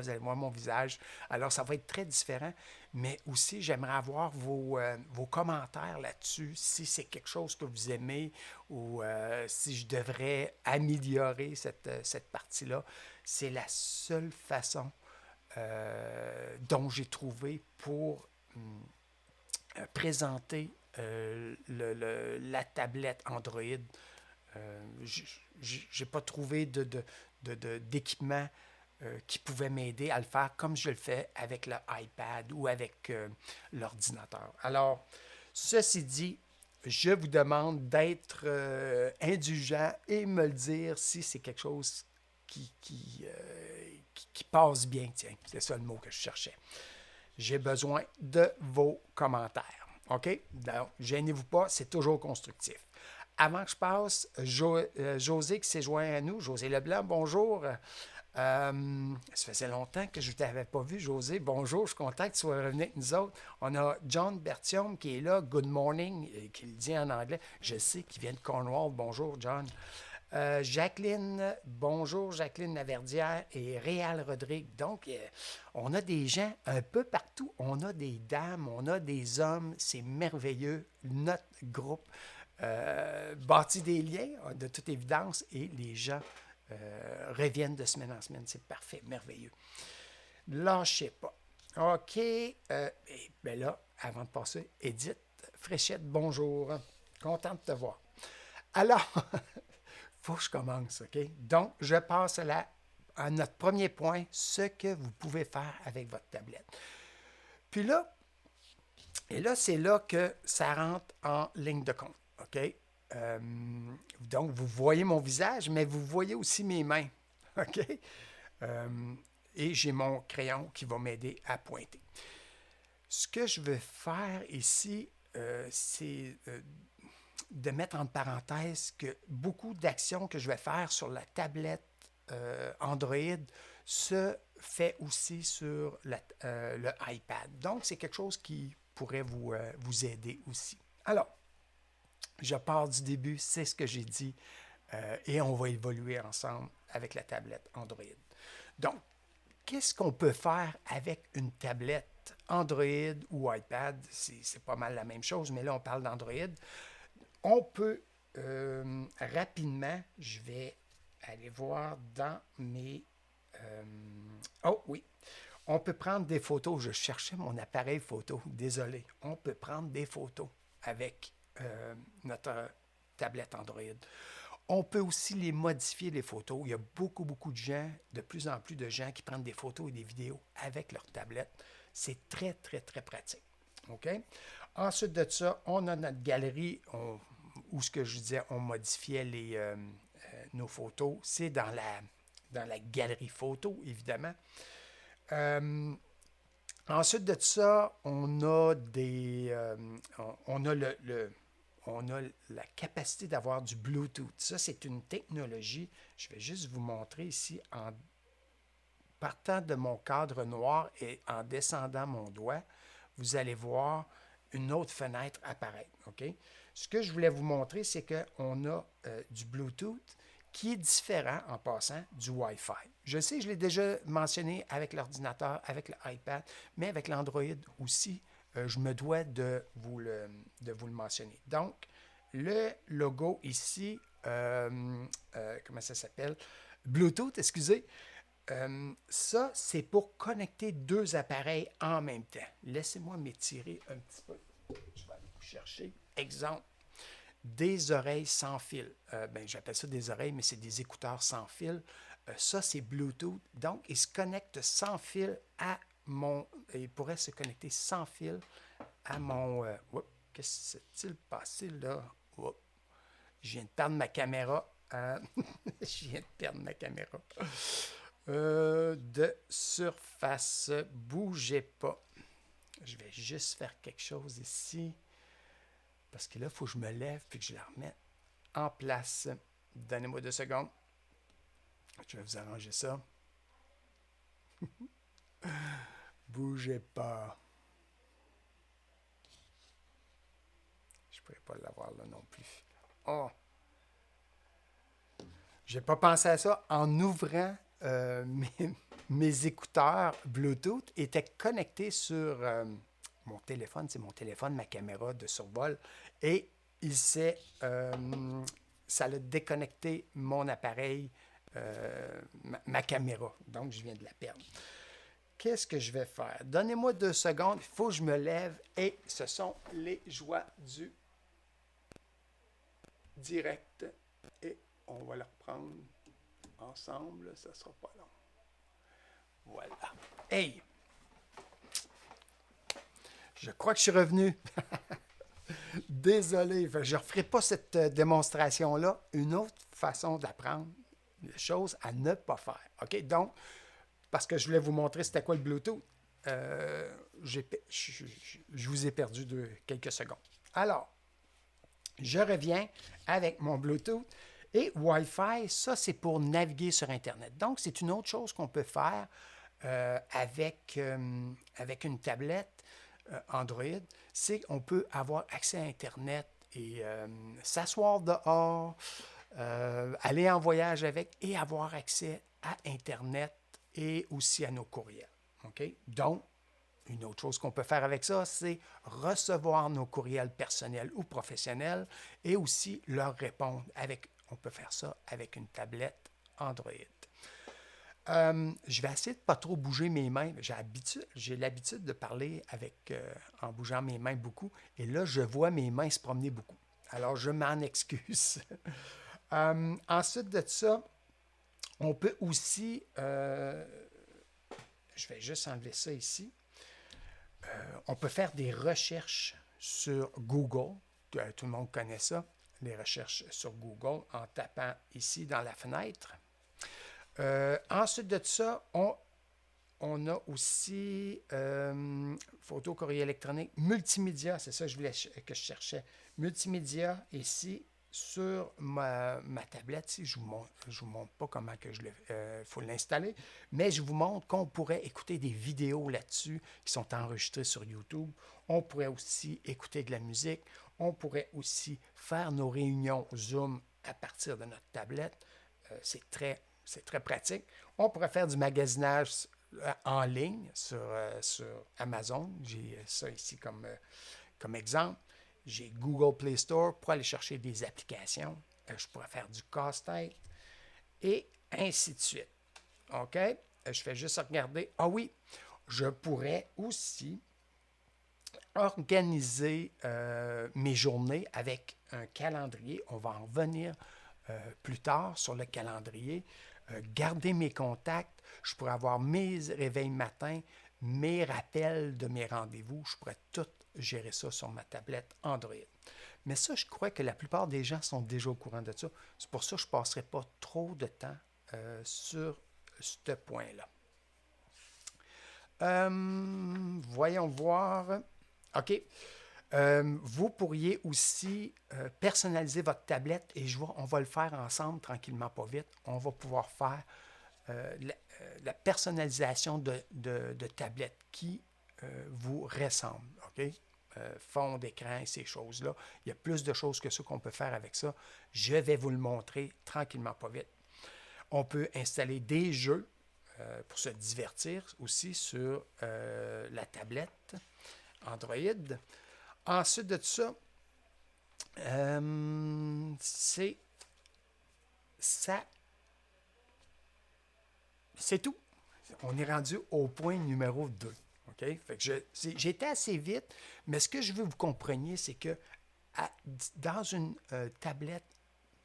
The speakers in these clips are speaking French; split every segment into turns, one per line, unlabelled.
vous allez voir mon visage. Alors, ça va être très différent. Mais aussi, j'aimerais avoir vos commentaires là-dessus, si c'est quelque chose que vous aimez ou si je devrais améliorer cette partie-là. C'est la seule façon dont j'ai trouvé pour présenter la tablette Android. J'ai pas trouvé d'équipement qui pouvait m'aider à le faire comme je le fais avec le iPad ou avec l'ordinateur. Alors, ceci dit, je vous demande d'être indulgent et me le dire si c'est quelque chose qui passe bien. Tiens, c'est ça le mot que je cherchais. J'ai besoin de vos commentaires. OK? Donc, gênez-vous pas, c'est toujours constructif. Avant que je passe, José qui s'est joint à nous, José Leblanc, bonjour. Ça faisait longtemps que je ne t'avais pas vu, José. Bonjour, je suis content que tu sois revenu avec nous autres. On a John Bertium qui est là, good morning, qui le dit en anglais. Je sais qu'il vient de Cornwall. Bonjour, John. Jacqueline, bonjour Jacqueline Laverdière et Réal Rodrigue. Donc, on a des gens un peu partout. On a des dames, on a des hommes. C'est merveilleux. Notre groupe bâtit des liens, de toute évidence, et les gens reviennent de semaine en semaine. C'est parfait, merveilleux. Lâchez pas. OK. Et bien là, avant de passer, Edith Fréchette, bonjour. Content de te voir. Alors, faut que je commence, OK? Donc, je passe à notre premier point, ce que vous pouvez faire avec votre tablette. Puis là, c'est là que ça rentre en ligne de compte, OK? Donc, vous voyez mon visage, mais vous voyez aussi mes mains, OK? Et j'ai mon crayon qui va m'aider à pointer. Ce que je veux faire ici, c'est de mettre en parenthèse que beaucoup d'actions que je vais faire sur la tablette Android se fait aussi sur le iPad. Donc, c'est quelque chose qui pourrait vous aider aussi. Alors, je pars du début, c'est ce que j'ai dit, et on va évoluer ensemble avec la tablette Android. Donc, qu'est-ce qu'on peut faire avec une tablette Android ou iPad? C'est pas mal la même chose, mais là, on parle d'Android. On peut rapidement, je vais aller voir dans mes... oh oui, on peut prendre des photos. Je cherchais mon appareil photo, désolé. On peut prendre des photos avec notre tablette Android. On peut aussi les modifier, les photos. Il y a beaucoup, beaucoup de gens, de plus en plus de gens qui prennent des photos et des vidéos avec leur tablette. C'est très, très, très pratique. OK? Ensuite de ça, on a notre galerie où ce que je disais, on modifiait nos photos. C'est dans la galerie photo, évidemment. Ensuite de ça, on a on a la capacité d'avoir du Bluetooth. Ça, c'est une technologie. Je vais juste vous montrer ici en partant de mon cadre noir et en descendant mon doigt, vous allez voir une autre fenêtre apparaître. OK? Ce que je voulais vous montrer, c'est qu'on a du Bluetooth qui est différent en passant du Wi-Fi. Je sais, je l'ai déjà mentionné avec l'ordinateur, avec l'iPad, mais avec l'Android aussi, je me dois de vous le mentionner. Donc, le logo ici, comment ça s'appelle? Bluetooth, excusez. Ça, c'est pour connecter deux appareils en même temps. Laissez-moi m'étirer un petit peu. Je vais aller vous chercher. Exemple, des oreilles sans fil. J'appelle ça des oreilles, mais c'est des écouteurs sans fil. Ça, c'est Bluetooth. Donc, il se connecte sans fil à mon... Il pourrait se connecter sans fil à mon... qu'est-ce qui s'est-il passé là? Je viens de perdre ma caméra. Je viens de perdre ma caméra. De surface. Bougez pas. Je vais juste faire quelque chose ici. Parce que là, il faut que je me lève et que je la remette en place. Donnez-moi 2 secondes. Je vais vous arranger ça. Bougez pas. Je ne pourrais pas l'avoir là non plus. Oh! J'ai pas pensé à ça en ouvrant mes écouteurs Bluetooth étaient connectés sur mon téléphone. C'est mon téléphone, ma caméra de survol. Et il s'est... ça a déconnecté mon appareil, ma caméra. Donc, je viens de la perdre. Qu'est-ce que je vais faire? Donnez-moi 2 secondes. Il faut que je me lève. Et ce sont les joies du direct. Et on va le reprendre ensemble. Ça ne sera pas long. Voilà. Hey! Je crois que je suis revenu. Désolé. Je ne referai pas cette démonstration-là. Une autre façon d'apprendre les choses à ne pas faire. OK? Donc, parce que je voulais vous montrer c'était quoi le Bluetooth. Je vous ai perdu de quelques secondes. Alors, je reviens avec mon Bluetooth. Et Wi-Fi, ça, c'est pour naviguer sur Internet. Donc, c'est une autre chose qu'on peut faire avec une tablette Android. C'est qu'on peut avoir accès à Internet et s'asseoir dehors, aller en voyage avec et avoir accès à Internet et aussi à nos courriels. OK? Donc, une autre chose qu'on peut faire avec ça, c'est recevoir nos courriels personnels ou professionnels et aussi leur répondre avec, on peut faire ça avec une tablette Android. Je vais essayer de ne pas trop bouger mes mains. J'ai l'habitude de parler en bougeant mes mains beaucoup. Et là, je vois mes mains se promener beaucoup. Alors, je m'en excuse. Ensuite de ça, on peut aussi... je vais juste enlever ça ici. On peut faire des recherches sur Google. Tout le monde connaît ça. Les recherches sur Google en tapant ici dans la fenêtre. Ensuite de ça, on a aussi photo, courrier électronique, multimédia, c'est ça que je cherchais. Multimédia ici sur ma tablette. Si je vous montre pas comment faut l'installer, mais je vous montre qu'on pourrait écouter des vidéos là-dessus qui sont enregistrées sur YouTube. On pourrait aussi écouter de la musique. On pourrait aussi faire nos réunions Zoom à partir de notre tablette. C'est très pratique. On pourrait faire du magasinage en ligne sur Amazon. J'ai ça ici comme exemple. J'ai Google Play Store pour aller chercher des applications. Je pourrais faire du casse-tête et ainsi de suite. OK? Je fais juste regarder. Ah oui, je pourrais aussi organiser mes journées avec un calendrier. On va en revenir plus tard sur le calendrier. Garder mes contacts. Je pourrais avoir mes réveils matin, mes rappels de mes rendez-vous. Je pourrais tout gérer ça sur ma tablette Android. Mais ça, je crois que la plupart des gens sont déjà au courant de ça. C'est pour ça que je ne passerai pas trop de temps sur ce point-là. Voyons voir. OK. Vous pourriez aussi personnaliser votre tablette et on va le faire ensemble tranquillement, pas vite. On va pouvoir faire la personnalisation de tablettes qui vous ressemblent. OK? Fond d'écran et ces choses-là. Il y a plus de choses que ça qu'on peut faire avec ça. Je vais vous le montrer tranquillement, pas vite. On peut installer des jeux pour se divertir aussi sur la tablette Android. Ensuite de ça, c'est tout. On est rendu au point numéro 2. Okay? Fait que j'ai été assez vite, mais ce que je veux que vous compreniez, c'est que dans une tablette,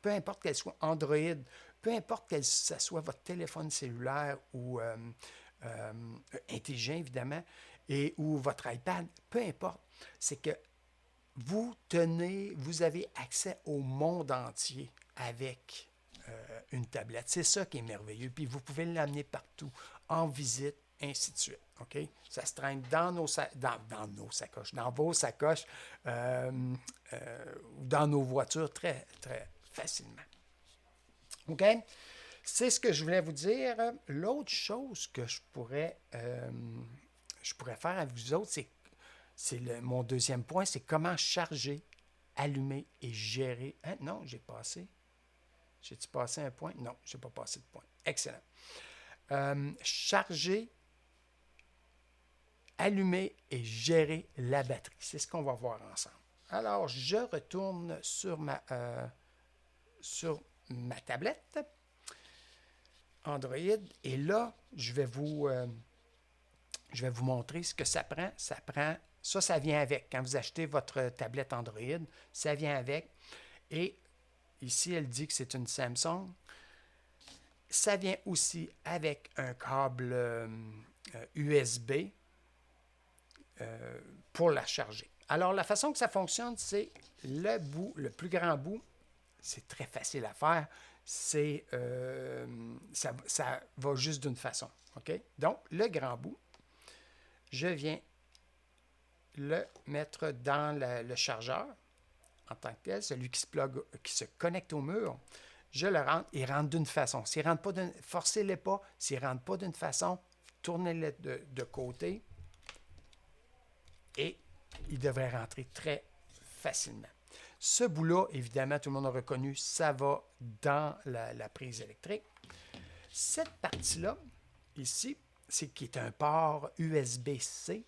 peu importe qu'elle soit Android, peu importe que ce soit votre téléphone cellulaire ou intelligent, évidemment, ou votre iPad, peu importe, c'est que vous avez accès au monde entier avec une tablette. C'est ça qui est merveilleux. Puis vous pouvez l'amener partout, en visite, ainsi de suite. OK? Ça se traîne dans vos sacoches, ou dans nos voitures très, très facilement. OK? C'est ce que je voulais vous dire. L'autre chose que je pourrais faire avec vous autres, mon deuxième point, c'est comment charger, allumer et gérer. Non, j'ai passé. J'ai-tu passé un point? Non, je n'ai pas passé de point. Excellent. Charger, allumer et gérer la batterie. C'est ce qu'on va voir ensemble. Alors, je retourne sur ma tablette Android et là, je vais vous montrer ce que ça prend. Ça vient avec. Quand vous achetez votre tablette Android, ça vient avec. Et ici, elle dit que c'est une Samsung. Ça vient aussi avec un câble USB pour la charger. Alors, la façon que ça fonctionne, c'est le plus grand bout, c'est très facile à faire. Ça va juste d'une façon. OK? Donc, le grand bout, je viens le mettre dans le chargeur en tant que tel, celui qui se connecte au mur. Je le rentre, il rentre d'une façon. S'il rentre pas forcez-le pas. S'il ne rentre pas d'une façon, tournez-le de côté et il devrait rentrer très facilement. Ce bout-là, évidemment, tout le monde a reconnu, ça va dans la prise électrique. Cette partie-là, ici, c'est qui est un port USB-C,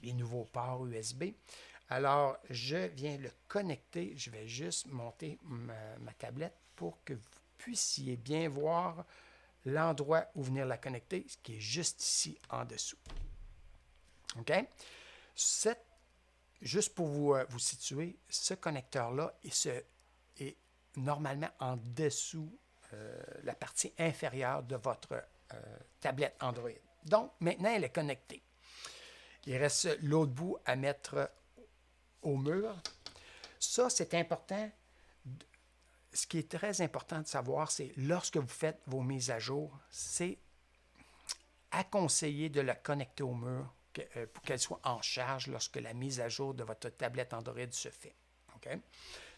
les nouveaux ports USB. Alors, je viens le connecter. Je vais juste monter ma tablette pour que vous puissiez bien voir l'endroit où venir la connecter, ce qui est juste ici en dessous. OK? Juste pour vous situer, ce connecteur-là est normalement en dessous la partie inférieure de votre tablette Android. Donc, maintenant, elle est connectée. Il reste l'autre bout à mettre au mur. Ça, c'est important. Ce qui est très important de savoir, c'est lorsque vous faites vos mises à jour, c'est à conseiller de la connecter au mur pour qu'elle soit en charge lorsque la mise à jour de votre tablette Android se fait. Okay?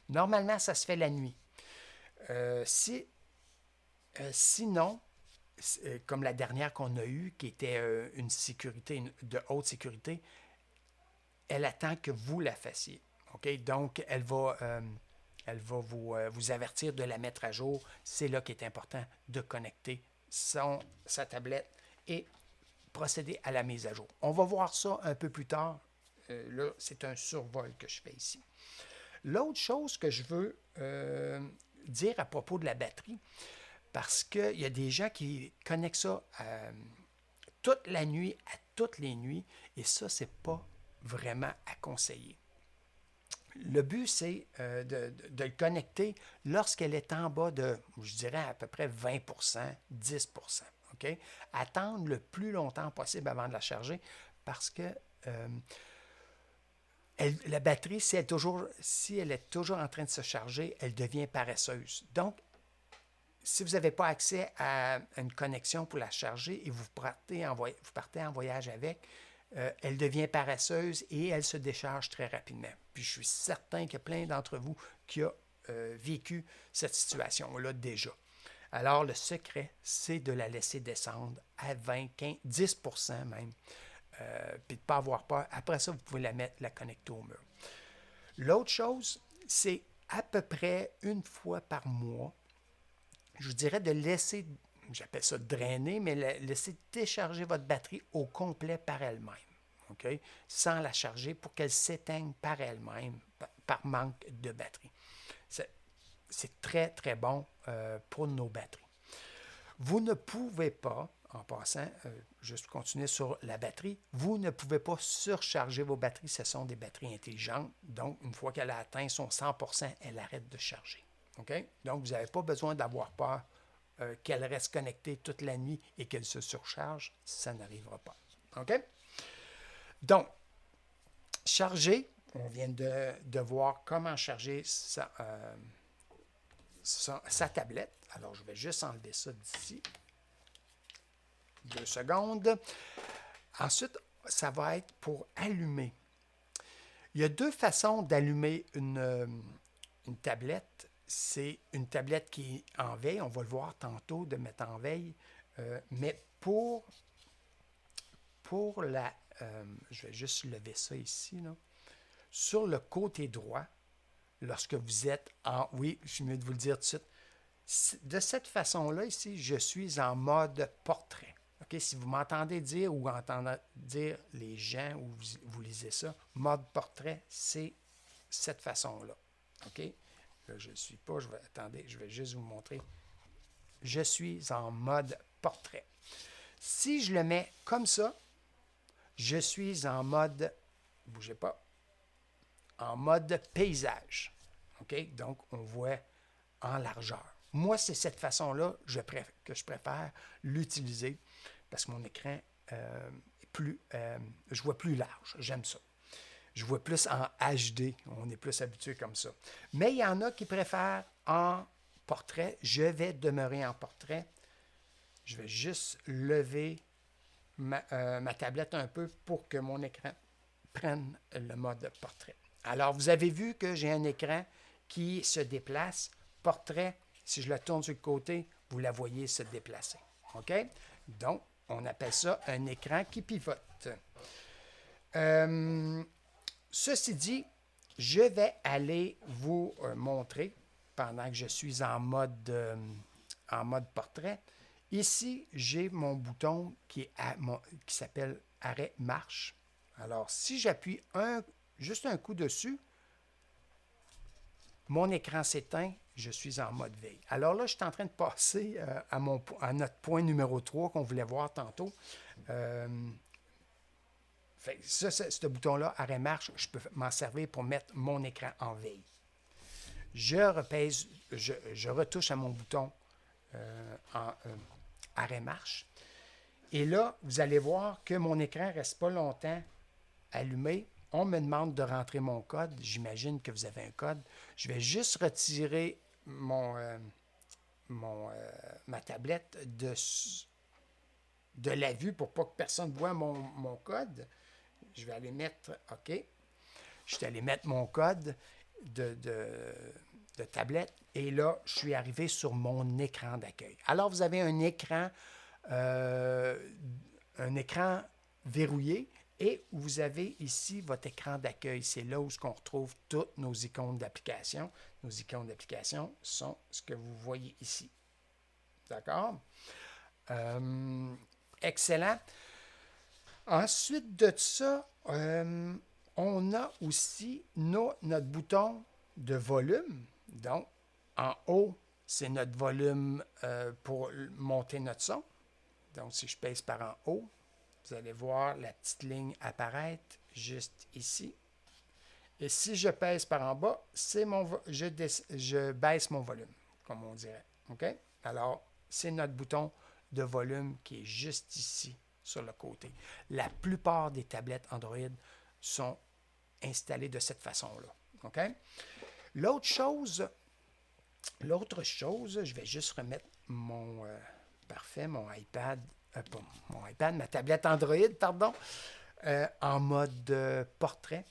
Normalement, ça se fait la nuit. Sinon, comme la dernière qu'on a eue, qui était une sécurité de haute sécurité, elle attend que vous la fassiez. Okay? Donc, elle va vous avertir de la mettre à jour. C'est là qu'il est important de connecter sa tablette et procéder à la mise à jour. On va voir ça un peu plus tard. Là, c'est un survol que je fais ici. L'autre chose que je veux dire à propos de la batterie, parce qu'il y a des gens qui connectent ça toute la nuit, à toutes les nuits, et ça, c'est pas vraiment à conseiller. Le but, c'est de le connecter lorsqu'elle est en bas de, je dirais, à peu près 20 10 OK? Attendre le plus longtemps possible avant de la charger parce que la batterie, si elle est toujours en train de se charger, elle devient paresseuse. Donc, si vous n'avez pas accès à une connexion pour la charger et vous partez en voyage avec, elle devient paresseuse et elle se décharge très rapidement. Puis je suis certain qu'il y a plein d'entre vous qui ont vécu cette situation-là déjà. Alors, le secret, c'est de la laisser descendre à 20, 15, 10 même, puis de ne pas avoir peur. Après ça, vous pouvez la connecter au mur. L'autre chose, c'est à peu près une fois par mois, je vous dirais de laisser, j'appelle ça drainer, mais laisser décharger votre batterie au complet par elle-même, okay? Sans la charger pour qu'elle s'éteigne par elle-même, par manque de batterie. C'est très, très bon pour nos batteries. Vous ne pouvez pas, en passant, juste continuer sur la batterie, vous ne pouvez pas surcharger vos batteries. Ce sont des batteries intelligentes. Donc, une fois qu'elle a atteint son 100%, elle arrête de charger. Okay? Donc, vous n'avez pas besoin d'avoir peur qu'elle reste connectée toute la nuit et qu'elle se surcharge. Ça n'arrivera pas. OK? Donc, charger, on vient de voir comment charger sa tablette. Alors, je vais juste enlever ça d'ici. 2 secondes. Ensuite, ça va être pour allumer. Il y a 2 façons d'allumer une tablette. C'est une tablette qui est en veille. On va le voir tantôt de mettre en veille. Mais pour la... je vais juste lever ça ici. Là. Sur le côté droit, lorsque vous êtes en... Oui, je suis mieux de vous le dire tout de suite. De cette façon-là, ici, je suis en mode portrait. OK? Si vous m'entendez dire ou entendez dire les gens ou vous lisez ça, mode portrait, c'est cette façon-là. OK? Là, je ne suis pas, attendez, je vais juste vous montrer. Je suis en mode portrait. Si je le mets comme ça, je suis en mode, bougez pas, en mode paysage. OK? Donc, on voit en largeur. Moi, c'est cette façon-là que je préfère l'utiliser parce que mon écran est plus, je vois plus large. J'aime ça. Je vois plus en HD. On est plus habitué comme ça. Mais il y en a qui préfèrent en portrait. Je vais demeurer en portrait. Je vais juste lever ma tablette un peu pour que mon écran prenne le mode portrait. Alors, vous avez vu que j'ai un écran qui se déplace. Portrait, si je la tourne sur le côté, vous la voyez se déplacer. OK? Donc, on appelle ça un écran qui pivote. Ceci dit, je vais aller vous montrer, pendant que je suis en mode portrait, ici, j'ai mon bouton qui s'appelle arrêt marche. Alors, si j'appuie juste un coup dessus, mon écran s'éteint, je suis en mode veille. Alors là, je suis en train de passer à notre point numéro 3 qu'on voulait voir tantôt. Ce bouton-là, arrêt marche, je peux m'en servir pour mettre mon écran en veille. Je retouche à mon bouton arrêt marche. Et là, vous allez voir que mon écran ne reste pas longtemps allumé. On me demande de rentrer mon code. J'imagine que vous avez un code. Je vais juste retirer ma tablette de la vue pour pas que personne voie mon code. Je vais aller mettre, OK, je suis allé mettre mon code de tablette et là, je suis arrivé sur mon écran d'accueil. Alors, vous avez un écran verrouillé et vous avez ici votre écran d'accueil. C'est là où on retrouve toutes nos icônes d'application. Nos icônes d'application sont ce que vous voyez ici. D'accord? Excellent. Ensuite de ça, on a aussi notre bouton de volume. Donc, en haut, c'est notre volume pour monter notre son. Donc, si je pèse par en haut, vous allez voir la petite ligne apparaître juste ici. Et si je pèse par en bas, je baisse mon volume, comme on dirait. OK? Alors, c'est notre bouton de volume qui est juste ici, sur le côté. La plupart des tablettes Android sont installées de cette façon-là. OK? L'autre chose, je vais juste remettre mon ma tablette Android, pardon, en mode portrait.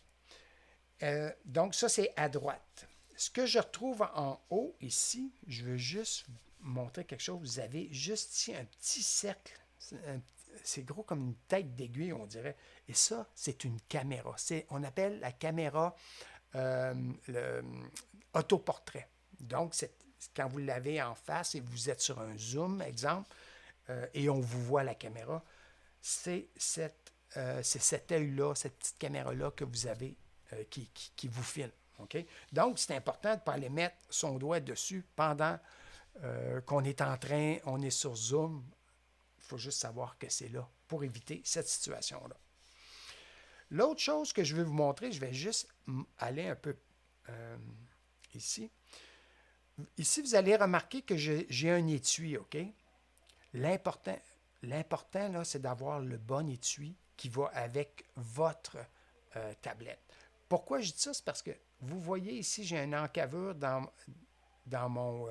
Donc, ça, c'est à droite. Ce que je retrouve en haut, ici, je veux juste vous montrer quelque chose. Vous avez juste ici un petit cercle. C'est gros comme une tête d'aiguille, on dirait. Et ça, c'est une caméra. On appelle la caméra autoportrait. Donc, quand vous l'avez en face et vous êtes sur un zoom, exemple, et on vous voit la caméra, c'est cet œil-là, cette petite caméra-là que vous avez qui vous filme. Okay? Donc, c'est important de ne pas aller mettre son doigt dessus pendant qu'on est on est sur Zoom. Il faut juste savoir que c'est là pour éviter cette situation-là. L'autre chose que je vais vous montrer, je vais juste aller un peu ici. Ici, vous allez remarquer que j'ai un étui, OK? L'important, là, c'est d'avoir le bon étui qui va avec votre tablette. Pourquoi je dis ça? C'est parce que vous voyez ici, j'ai une encavure dans mon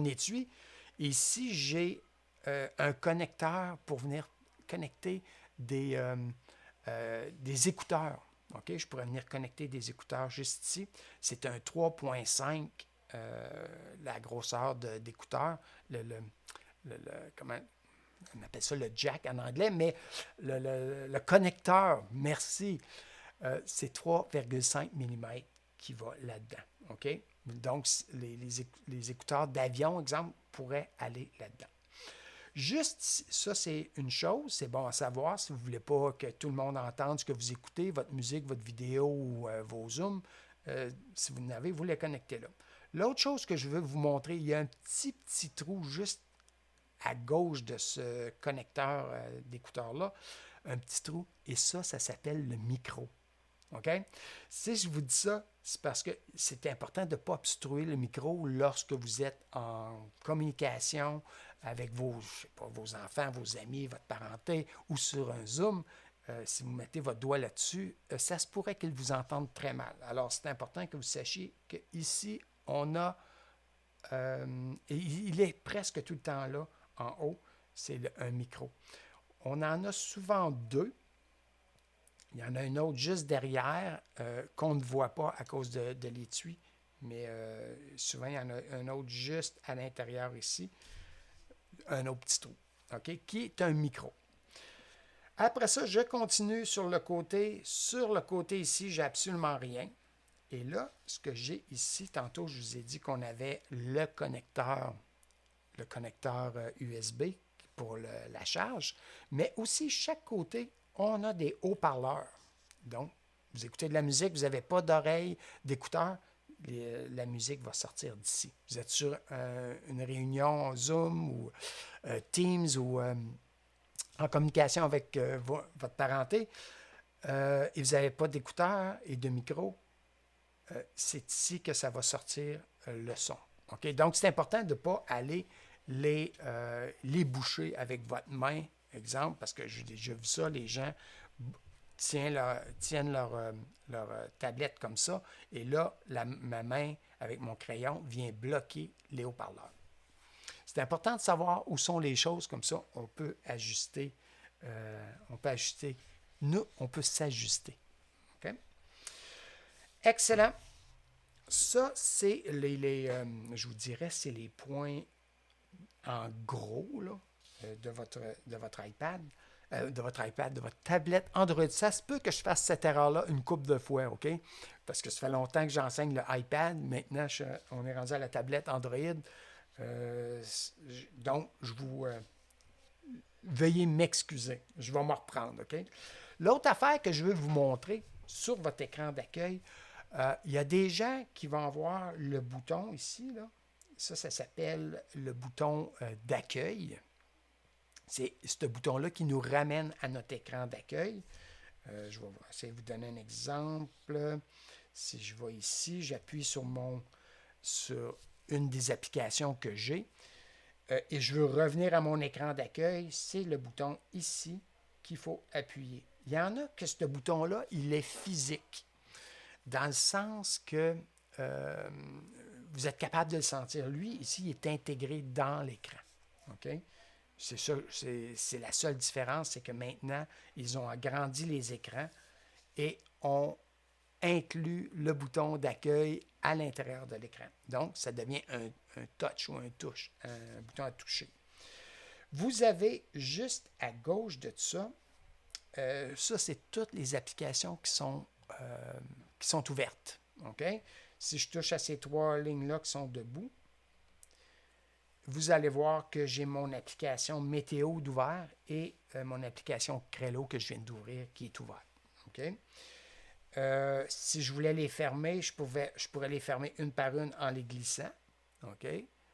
étui. Ici, j'ai un connecteur pour venir connecter des écouteurs. Okay? Je pourrais venir connecter des écouteurs juste ici. C'est un 3.5, la grosseur d'écouteur. Comment on appelle ça le jack en anglais, mais le connecteur, merci, c'est 3,5 mm qui va là-dedans. OK? Donc, les écouteurs d'avion, exemple, pourraient aller là-dedans. Juste ça, c'est une chose, c'est bon à savoir si vous ne voulez pas que tout le monde entende ce que vous écoutez, votre musique, votre vidéo ou vos Zooms. Si vous en avez, vous les connectez là. L'autre chose que je veux vous montrer, il y a un petit trou juste à gauche de ce connecteur d'écouteur-là, un petit trou, et ça s'appelle le micro. OK? Si je vous dis ça, c'est parce que c'est important de ne pas obstruer le micro lorsque vous êtes en communication avec vos enfants, vos amis, votre parenté ou sur un Zoom. Si vous mettez votre doigt là-dessus, ça se pourrait qu'ils vous entendent très mal. Alors, c'est important que vous sachiez qu'ici, on a, il est presque tout le temps là, en haut, c'est un micro. On en a souvent deux. Il y en a un autre juste derrière qu'on ne voit pas à cause de l'étui, mais souvent, il y en a un autre juste à l'intérieur ici, un autre petit trou, OK, qui est un micro. Après ça, je continue sur le côté. Sur le côté ici, j'ai absolument rien. Et là, ce que j'ai ici, tantôt, je vous ai dit qu'on avait le connecteur USB pour la charge, mais aussi chaque côté, on a des haut-parleurs. Donc, vous écoutez de la musique, vous n'avez pas d'oreille, d'écouteurs, la musique va sortir d'ici. Vous êtes sur une réunion Zoom ou Teams ou en communication avec votre parenté et vous n'avez pas d'écouteurs et de micro, c'est ici que ça va sortir le son. Okay? Donc, c'est important de ne pas aller les boucher avec votre main, exemple, parce que j'ai déjà vu ça, les gens tiennent leur tablette comme ça, et là, ma main avec mon crayon vient bloquer les haut-parleurs. C'est important de savoir où sont les choses, comme ça, on peut ajuster. Nous, on peut s'ajuster. Okay? Excellent. Ça, c'est je vous dirais, c'est les points en gros là, de votre iPad, de votre tablette Android. Ça se peut que je fasse cette erreur-là une couple de fois, OK? Parce que ça fait longtemps que j'enseigne le iPad. Maintenant, on est rendu à la tablette Android. Donc, je vous... veuillez m'excuser. Je vais m'en reprendre, OK? L'autre affaire que je veux vous montrer sur votre écran d'accueil, il y a des gens qui vont avoir le bouton ici, là. Ça s'appelle le bouton d'accueil. C'est ce bouton-là qui nous ramène à notre écran d'accueil. Je vais essayer de vous donner un exemple. Si je vais ici, j'appuie sur une des applications que j'ai et je veux revenir à mon écran d'accueil, c'est le bouton ici qu'il faut appuyer. Il y en a que ce bouton-là, il est physique, dans le sens que vous êtes capable de le sentir. Lui, ici, il est intégré dans l'écran. OK? C'est ça, c'est la seule différence, c'est que maintenant, ils ont agrandi les écrans et ont inclus le bouton d'accueil à l'intérieur de l'écran. Donc, ça devient un touch ou un bouton à toucher. Vous avez juste à gauche de ça, ça, c'est toutes les applications qui sont ouvertes. OK? Si je touche à ces trois lignes-là qui sont debout, vous allez voir que j'ai mon application Météo d'ouvert et mon application Crello que je viens d'ouvrir qui est ouverte. OK? Si je voulais les fermer, je pourrais les fermer une par une en les glissant. OK?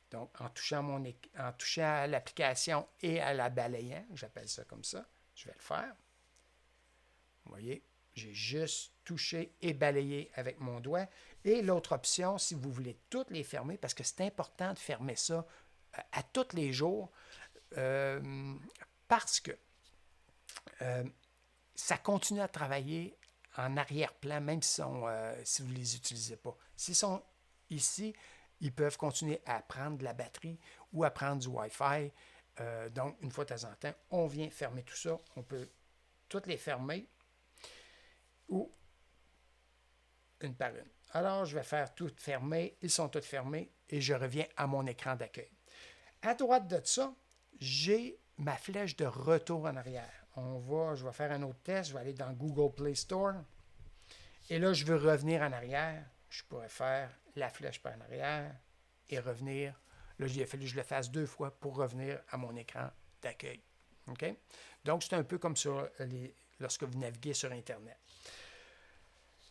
Donc, en touchant à l'application et à la balayant, j'appelle ça comme ça, je vais le faire. Vous voyez, j'ai juste touché et balayé avec mon doigt. Et l'autre option, si vous voulez toutes les fermer, parce que c'est important de fermer ça à tous les jours, parce que ça continue à travailler en arrière-plan, même si vous ne les utilisez pas. S'ils sont ici, ils peuvent continuer à prendre de la batterie ou à prendre du Wi-Fi. Donc, une fois de temps en temps, on vient fermer tout ça. On peut toutes les fermer ou une par une. Alors, je vais faire toutes fermer. Ils sont toutes fermés et je reviens à mon écran d'accueil. À droite de ça, j'ai ma flèche de retour en arrière. Je vais faire un autre test. Je vais aller dans Google Play Store. Et là, je veux revenir en arrière. je pourrais faire la flèche par en arrière et revenir. Là, il a fallu que je le fasse 2 fois pour revenir à mon écran d'accueil. OK? Donc, c'est un peu comme lorsque vous naviguez sur Internet.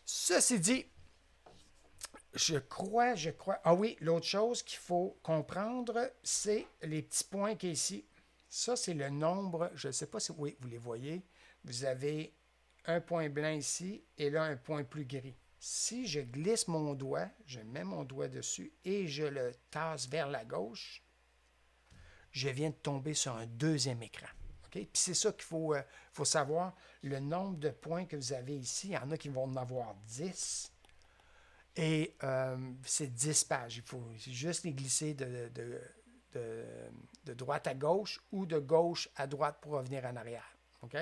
Ceci dit, je crois. Ah oui, l'autre chose qu'il faut comprendre, c'est les petits points qui est ici. Ça, c'est le nombre. Je ne sais pas si oui, vous les voyez. Vous avez un point blanc ici et là, un point plus gris. Si je glisse mon doigt, je mets mon doigt dessus et je le tasse vers la gauche, je viens de tomber sur un deuxième écran. Okay? Puis c'est ça qu'il faut savoir. Le nombre de points que vous avez ici, il y en a qui vont en avoir 10. Et c'est 10 pages. Il faut juste les glisser de droite à gauche ou de gauche à droite pour revenir en arrière. OK?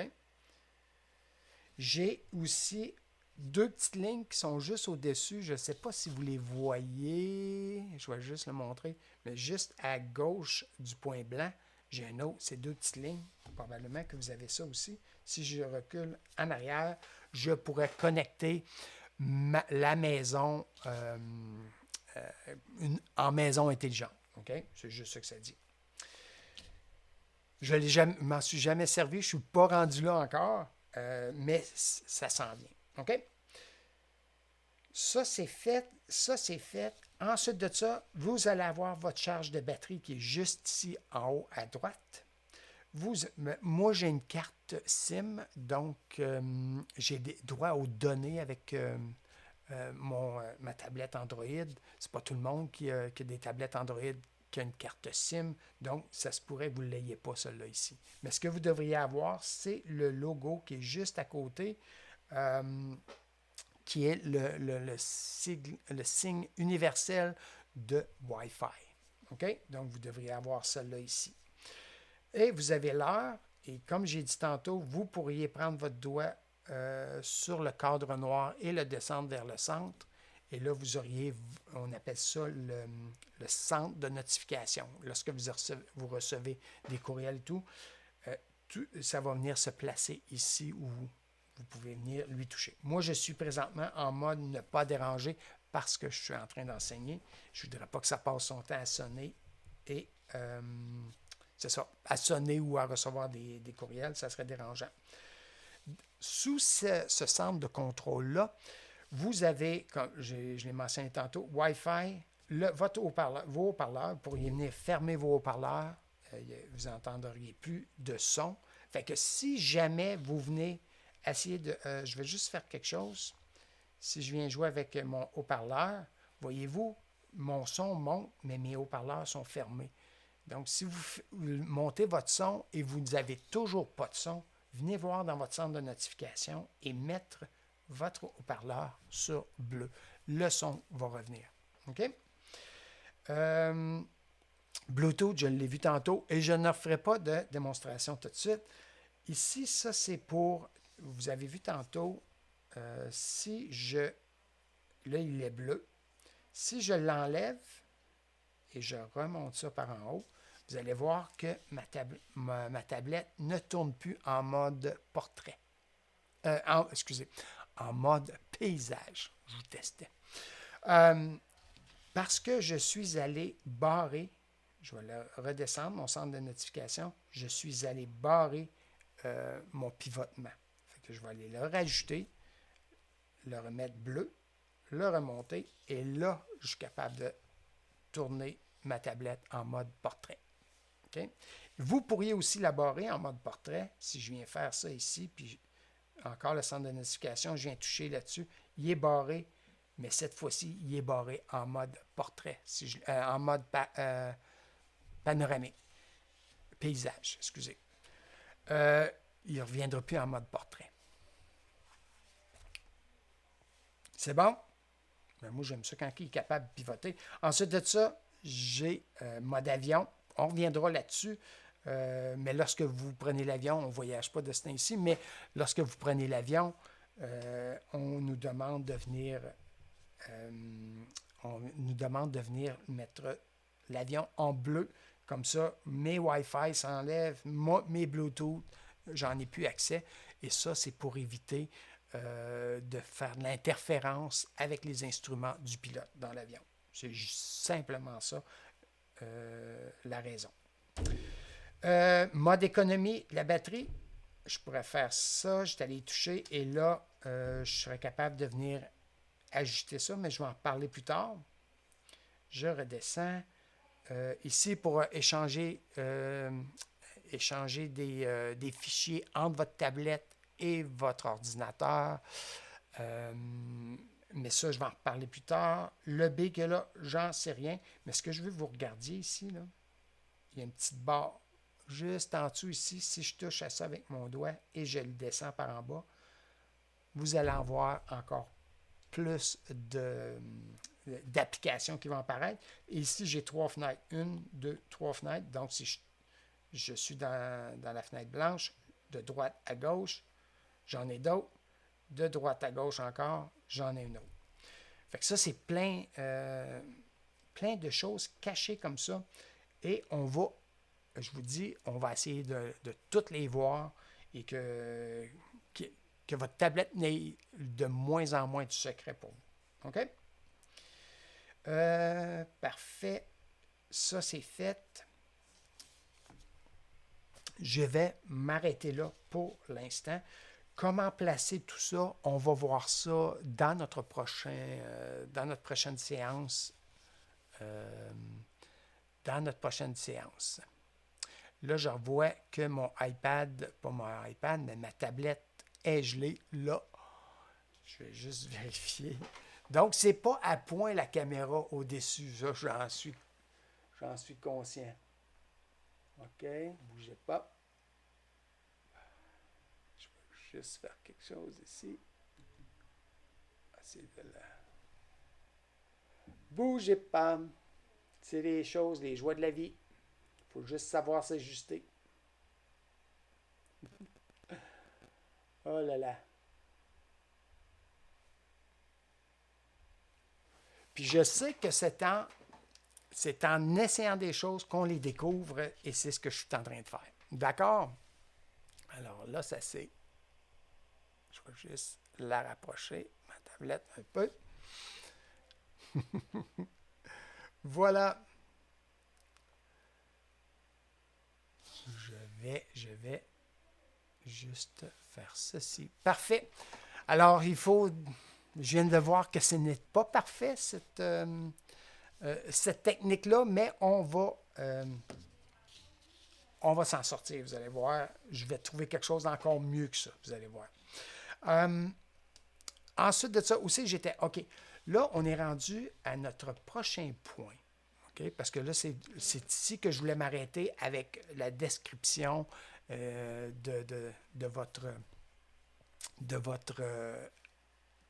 J'ai aussi 2 petites lignes qui sont juste au-dessus. Je ne sais pas si vous les voyez. Je vais juste le montrer. Mais juste à gauche du point blanc, j'ai un autre. C'est 2 petites lignes. Probablement que vous avez ça aussi. Si je recule en arrière, je pourrais connecter la maison en maison intelligente. Okay? C'est juste ça que ça dit. Je ne m'en suis jamais servi. Je ne suis pas rendu là encore. Mais ça s'en vient. OK? Ça, c'est fait. Ça, c'est fait. Ensuite de ça, vous allez avoir votre charge de batterie qui est juste ici en haut à droite. Moi, j'ai une carte SIM, donc j'ai des droits aux données avec ma tablette Android. C'est pas tout le monde qui a des tablettes Android qui a une carte SIM, donc ça se pourrait que vous ne l'ayez pas, celle-là ici. Mais ce que vous devriez avoir, c'est le logo qui est juste à côté, qui est le signe universel de Wi-Fi. OK? Donc, vous devriez avoir celle-là ici. Et vous avez l'heure, et comme j'ai dit tantôt, vous pourriez prendre votre doigt sur le cadre noir et le descendre vers le centre. Et là, vous auriez, on appelle ça le centre de notification. Lorsque vous recevez des courriels et tout, ça va venir se placer ici où vous pouvez venir lui toucher. Moi, je suis présentement en mode ne pas déranger parce que je suis en train d'enseigner. Je ne voudrais pas que ça passe son temps à sonner et c'est ça, à sonner ou à recevoir des courriels, ça serait dérangeant. Sous ce centre de contrôle-là, vous avez, comme je l'ai mentionné tantôt, Wi-Fi, vos haut-parleurs, vous pourriez venir fermer vos haut-parleurs, vous n'entendriez plus de son. Fait que si jamais vous venez essayer de... je vais juste faire quelque chose. Si je viens jouer avec mon haut-parleur, voyez-vous, mon son monte, mais mes haut-parleurs sont fermés. Donc, si vous montez votre son et vous n'avez toujours pas de son, venez voir dans votre centre de notification et mettre votre haut-parleur sur bleu. Le son va revenir. OK? Bluetooth, je l'ai vu tantôt et je ne ferai pas de démonstration tout de suite. Ici, ça, c'est pour... Vous avez vu tantôt, si je... Là, il est bleu. Si je l'enlève et je remonte ça par en haut, vous allez voir que ma tablette ne tourne plus en mode portrait. Excusez, en mode paysage. Je vous testais. Parce que je suis allé barrer, je vais le redescendre, mon centre de notification, je suis allé barrer mon pivotement. Fait que je vais aller le rajouter, le remettre bleu, le remonter, et là, je suis capable de tourner ma tablette en mode portrait. Okay? Vous pourriez aussi la barrer en mode portrait, si je viens faire ça ici, puis encore le centre de notification, je viens toucher là-dessus, il est barré, mais cette fois-ci, il est barré en mode portrait, en mode panoramique, paysage, excusez. Il ne reviendra plus en mode portrait. C'est bon? Ben moi, j'aime ça quand il est capable de pivoter. Ensuite de ça, j'ai mode avion. On reviendra là-dessus. Mais lorsque vous prenez l'avion, on ne voyage pas de ce temps-ci, mais lorsque vous prenez l'avion, on nous demande de venir mettre l'avion en bleu. Comme ça, mes Wi-Fi s'enlèvent, mes Bluetooth, j'en ai plus accès. Et ça, c'est pour éviter de faire de l'interférence avec les instruments du pilote dans l'avion. C'est simplement ça la raison. Mode économie, la batterie, je pourrais faire ça, je vais aller y toucher et là, je serais capable de venir ajuster ça, mais je vais en reparler plus tard. Je redescends. Ici, pour échanger des fichiers entre votre tablette et votre ordinateur. Mais ça, je vais en reparler plus tard. Le B que là, j'en sais rien. Mais ce que je veux que vous regardiez ici, là, il y a une petite barre juste en dessous ici. Si je touche à ça avec mon doigt et je le descends par en bas, vous allez en voir encore plus d'applications qui vont apparaître. Et ici, j'ai 3 fenêtres. 1, 2, 3 fenêtres. Donc, si je suis dans la fenêtre blanche, de droite à gauche, j'en ai d'autres. De droite à gauche encore, j'en ai une autre. Fait que ça, c'est plein de choses cachées comme ça. Et on va, je vous dis, on va essayer de toutes les voir et que votre tablette n'ait de moins en moins de secrets pour vous. OK? Parfait. Ça, c'est fait. Je vais m'arrêter là pour l'instant. Comment placer tout ça? On va voir ça dans notre prochaine séance. Là, je revois que mon iPad, pas mon iPad, mais ma tablette est gelée. Là, je vais juste vérifier. Donc, c'est pas à point la caméra au-dessus. Ça, j'en suis conscient. OK, bougez pas. Je vais juste faire quelque chose ici. C'est de là. Bougez pas. C'est les choses, les joies de la vie. Il faut juste savoir s'ajuster. Oh là là. Puis je sais que c'est en essayant des choses qu'on les découvre et c'est ce que je suis en train de faire. D'accord? Alors là, ça c'est. Je vais juste la rapprocher, ma tablette un peu. Voilà. Je vais juste faire ceci. Parfait. Alors, je viens de voir que ce n'est pas parfait, cette technique-là, mais on va s'en sortir, vous allez voir. Je vais trouver quelque chose d'encore mieux que ça, vous allez voir. Ensuite de ça aussi, OK, là, on est rendu à notre prochain point. OK? Parce que là, c'est ici que je voulais m'arrêter avec la description de votre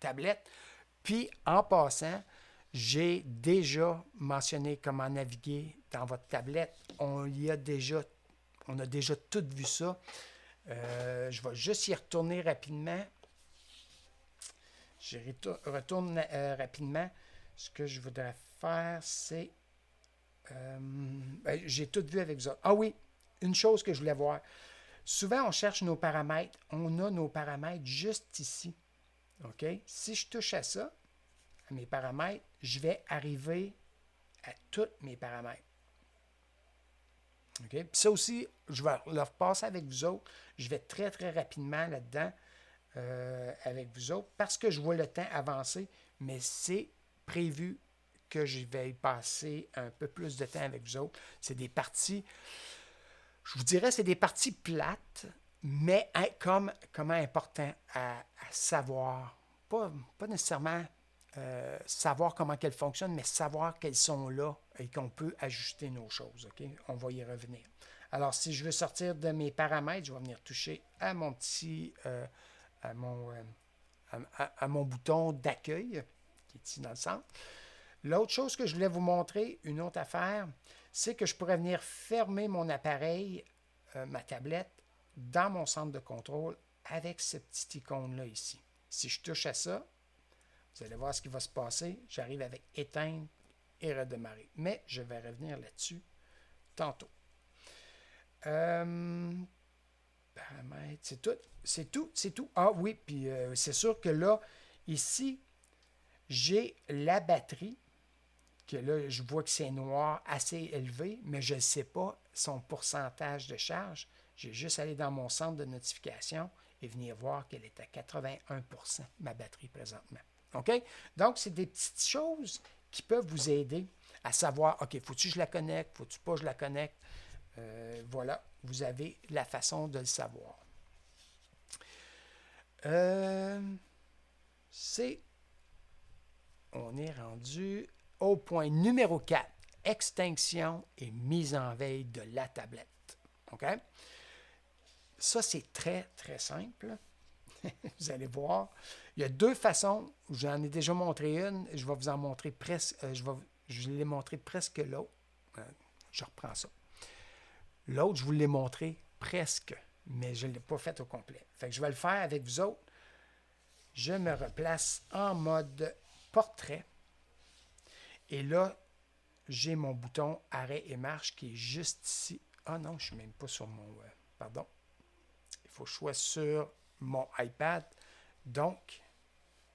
tablette. Puis, en passant, j'ai déjà mentionné comment naviguer dans votre tablette. On a déjà tout vu ça. Je vais juste y retourner rapidement. Je retourne rapidement. Ce que je voudrais faire, c'est... j'ai tout vu avec vous autres. Ah oui, une chose que je voulais voir. Souvent, on cherche nos paramètres. On a nos paramètres juste ici. OK? Si je touche à ça, à mes paramètres, je vais arriver à tous mes paramètres. OK? Puis ça aussi, je vais le repasser avec vous autres. Je vais très, très rapidement là-dedans avec vous autres parce que je vois le temps avancer, mais c'est prévu que je vais y passer un peu plus de temps avec vous autres. C'est des parties, je vous dirais, c'est des parties plates, mais comment important à savoir. Pas nécessairement savoir comment qu'elles fonctionnent, mais savoir qu'elles sont là et qu'on peut ajuster nos choses. OK? On va y revenir. Alors, si je veux sortir de mes paramètres, je vais venir toucher à mon petit... à mon bouton d'accueil, qui est ici dans le centre. L'autre chose que je voulais vous montrer, une autre affaire, c'est que je pourrais venir fermer mon appareil, ma tablette, dans mon centre de contrôle avec ce petit icône-là ici. Si je touche à ça, vous allez voir ce qui va se passer. J'arrive avec éteindre et redémarrer. Mais je vais revenir là-dessus tantôt. Paramètres. c'est tout. C'est tout, c'est tout. Ah oui, puis c'est sûr que là, ici, j'ai la batterie, que là, je vois que c'est noir assez élevé, mais je ne sais pas son pourcentage de charge. J'ai juste allé dans mon centre de notification et venir voir qu'elle est à 81%, ma batterie présentement. OK? Donc, c'est des petites choses qui peuvent vous aider à savoir, OK, faut-tu que je la connecte, faut-tu pas que je la connecte? Voilà, vous avez la façon de le savoir. On est rendu au point numéro 4, extinction et mise en veille de la tablette. OK? Ça, c'est très, très simple. Vous allez voir. Il y a deux façons. J'en ai déjà montré une. Je vais vous en montrer presque. Je l'ai montré presque l'autre. Je reprends ça. L'autre, je vous l'ai montré presque, mais je ne l'ai pas fait au complet. Fait que je vais le faire avec vous autres. Je me replace en mode portrait. Et là, j'ai mon bouton arrêt et marche qui est juste ici. Ah non, je ne suis même pas sur mon... pardon. Il faut que je sois sur mon iPad. Donc,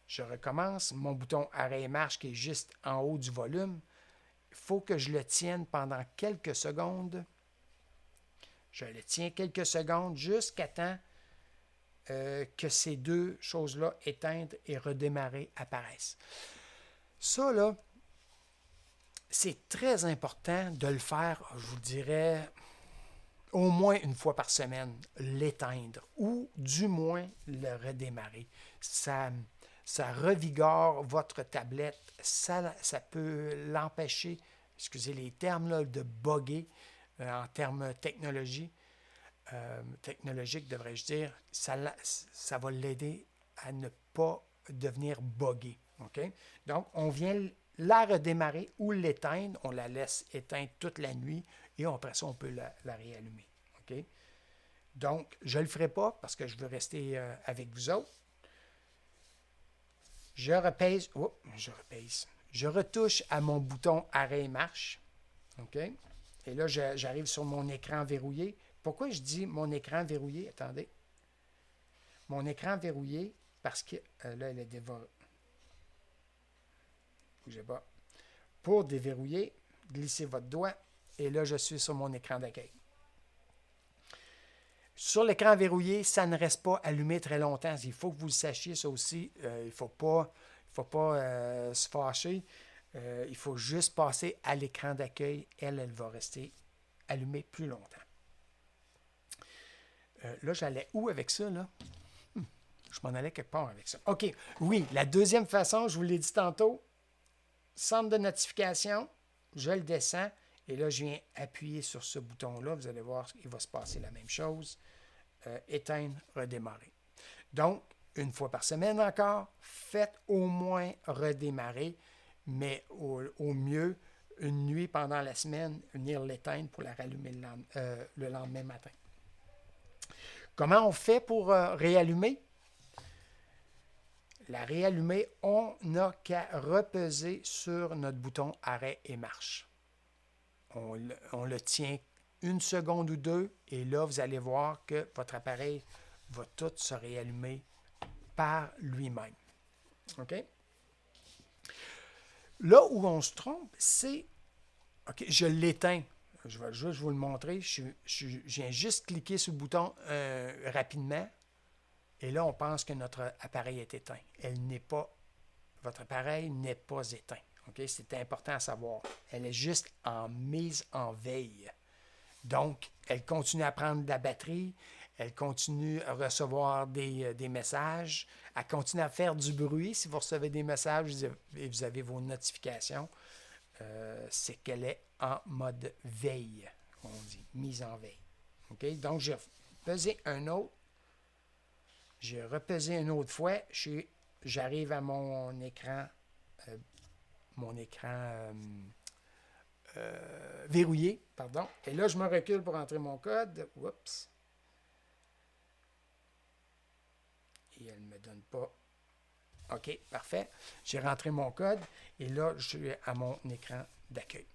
je recommence. Mon bouton arrêt et marche qui est juste en haut du volume. Il faut que je le tienne pendant quelques secondes. Je le tiens quelques secondes jusqu'à temps que ces deux choses-là, éteindre et redémarrer, apparaissent. Ça, là, c'est très important de le faire, je vous dirais, au moins une fois par semaine, l'éteindre ou du moins le redémarrer. Ça revigore votre tablette, ça peut l'empêcher, excusez les termes, là, de bugger en termes technologiques, devrais-je dire. Ça va l'aider à ne pas devenir buggé. Okay? Donc, on vient la redémarrer ou l'éteindre. On la laisse éteindre toute la nuit et après ça, on peut la réallumer. Okay? Donc, je ne le ferai pas parce que je veux rester avec vous autres. Je repèse. Je retouche à mon bouton arrêt et marche. Okay? Et là, j'arrive sur mon écran verrouillé. Pourquoi je dis mon écran verrouillé? Attendez. Mon écran verrouillé, parce que là, elle est dévorée. Bougez pas. Pour déverrouiller, glissez votre doigt. Et là, je suis sur mon écran d'accueil. Sur l'écran verrouillé, ça ne reste pas allumé très longtemps. Il faut que vous le sachiez, ça aussi. Il ne faut pas se fâcher. Il faut juste passer à l'écran d'accueil. Elle va rester allumée plus longtemps. Là, j'allais où avec ça, là? Je m'en allais quelque part avec ça. OK. Oui, la deuxième façon, je vous l'ai dit tantôt, centre de notification, je le descends et là, je viens appuyer sur ce bouton-là. Vous allez voir, il va se passer la même chose. Éteindre, redémarrer. Donc, une fois par semaine encore, faites au moins redémarrer, mais au mieux, une nuit pendant la semaine, venir l'éteindre pour la rallumer le lendemain matin. Comment on fait pour réallumer? La réallumer, on n'a qu'à repeser sur notre bouton arrêt et marche. On le tient une seconde ou deux et là, vous allez voir que votre appareil va tout se réallumer par lui-même. OK? Là où on se trompe, c'est... OK, je l'éteins. Je vais juste vous le montrer. Je viens juste cliquer sur le bouton rapidement. Et là, on pense que notre appareil est éteint. Votre appareil n'est pas éteint. Okay? C'est important à savoir. Elle est juste en mise en veille. Donc, elle continue à prendre de la batterie, elle continue à recevoir des messages, elle continue à faire du bruit. Si vous recevez des messages et vous avez vos notifications, c'est qu'elle est en mode veille, on dit, mise en veille. Okay? Donc, j'ai pesé un autre. J'ai repesé une autre fois. J'arrive à mon écran verrouillé, pardon. Et là, je me recule pour entrer mon code. Oups. Et elle ne me donne pas. OK, parfait. J'ai rentré mon code et là, je suis à mon écran d'accueil.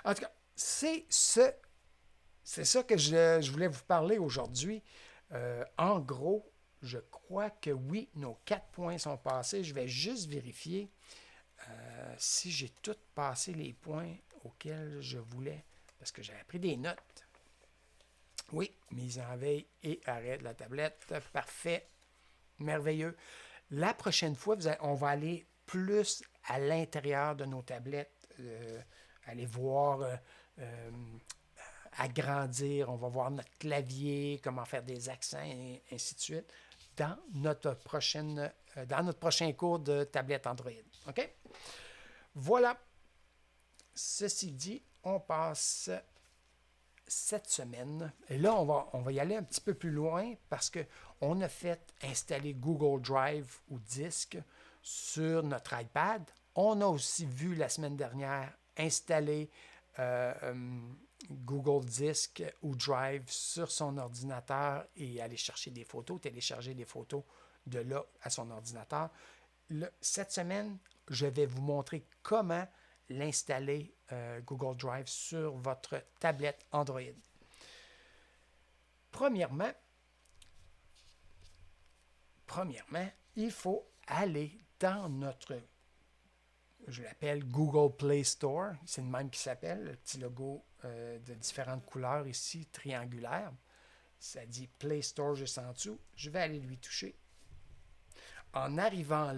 En tout cas, c'est ça que je voulais vous parler aujourd'hui. En gros, je crois que oui, nos 4 points sont passés. Je vais juste vérifier si j'ai tout passé les points auxquels je voulais, parce que j'avais pris des notes. Oui, mise en veille et arrêt de la tablette. Parfait. Merveilleux. La prochaine fois, on va aller plus à l'intérieur de nos tablettes, aller voir, agrandir, on va voir notre clavier, comment faire des accents et ainsi de suite dans notre prochain cours de tablette Android. OK? Voilà. Ceci dit, on passe cette semaine. Et là, on va y aller un petit peu plus loin parce qu'on a fait installer Google Drive ou disque sur notre iPad. On a aussi vu la semaine dernière installer Google Disc ou Drive sur son ordinateur et aller chercher des photos, télécharger des photos de là à son ordinateur. Cette semaine, je vais vous montrer comment l'installer Google Drive sur votre tablette Android. Premièrement, il faut aller dans notre, je l'appelle Google Play Store, c'est le même qui s'appelle, le petit logo de différentes couleurs ici, triangulaire. Ça dit Play Store juste en dessous. Je vais aller lui toucher. En arrivant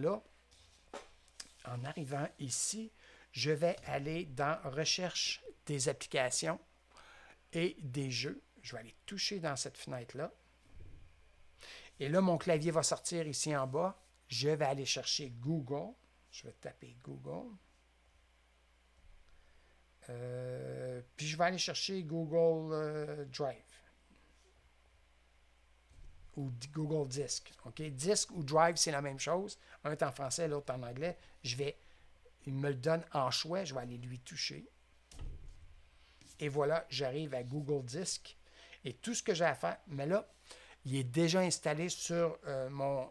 ici, je vais aller dans Recherche des applications et des jeux. Je vais aller toucher dans cette fenêtre-là. Et là, mon clavier va sortir ici en bas. Je vais aller chercher Google. Je vais taper Google. Puis je vais aller chercher Google Drive. Ou Google Disc. Okay? Disc ou Drive, c'est la même chose. Un est en français, l'autre en anglais. Il me le donne en choix. Je vais aller lui toucher. Et voilà, j'arrive à Google Disc. Et tout ce que j'ai à faire, mais là, il est déjà installé sur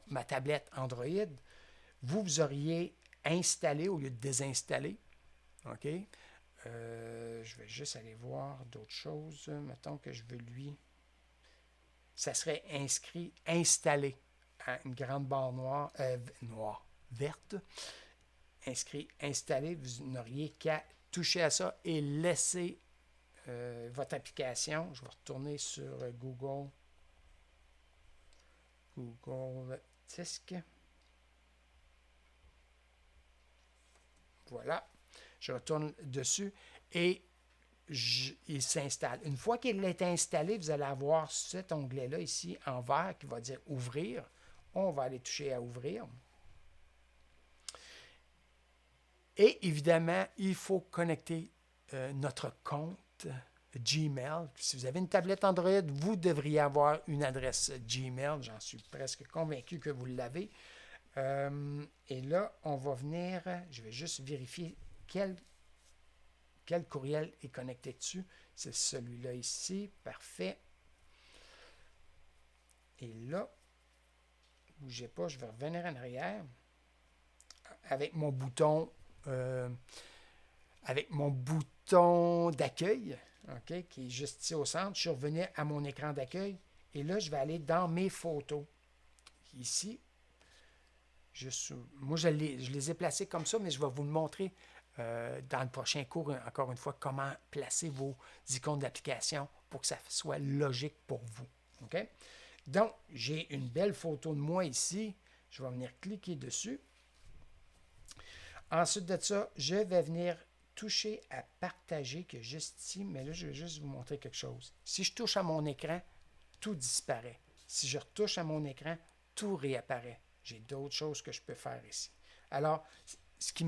ma tablette Android. Vous auriez installé au lieu de désinstaller. OK? Je vais juste aller voir d'autres choses. Mettons que je veux lui. Ça serait inscrit installé à une grande barre verte. Inscrit installé. Vous n'auriez qu'à toucher à ça et laisser votre application. Je vais retourner sur Google Disc. Voilà. Je retourne dessus et il s'installe. Une fois qu'il est installé, vous allez avoir cet onglet-là ici en vert qui va dire Ouvrir. On va aller toucher à Ouvrir. Et évidemment, il faut connecter notre compte Gmail. Si vous avez une tablette Android, vous devriez avoir une adresse Gmail. J'en suis presque convaincu que vous l'avez. Et là, on va venir, je vais juste vérifier quel courriel est connecté dessus. C'est celui-là ici. Parfait. Et là, bougez pas, je vais revenir en arrière avec mon bouton d'accueil, okay, qui est juste ici au centre. Je suis revenu à mon écran d'accueil et là, je vais aller dans mes photos. Ici, moi, je les ai placés comme ça, mais je vais vous le montrer dans le prochain cours, encore une fois, comment placer vos icônes d'application pour que ça soit logique pour vous. Okay? Donc, j'ai une belle photo de moi ici. Je vais venir cliquer dessus. Ensuite de ça, je vais venir toucher à partager, que juste ici, mais là, je vais juste vous montrer quelque chose. Si je touche à mon écran, tout disparaît. Si je retouche à mon écran, tout réapparaît. J'ai d'autres choses que je peux faire ici. Alors, ce que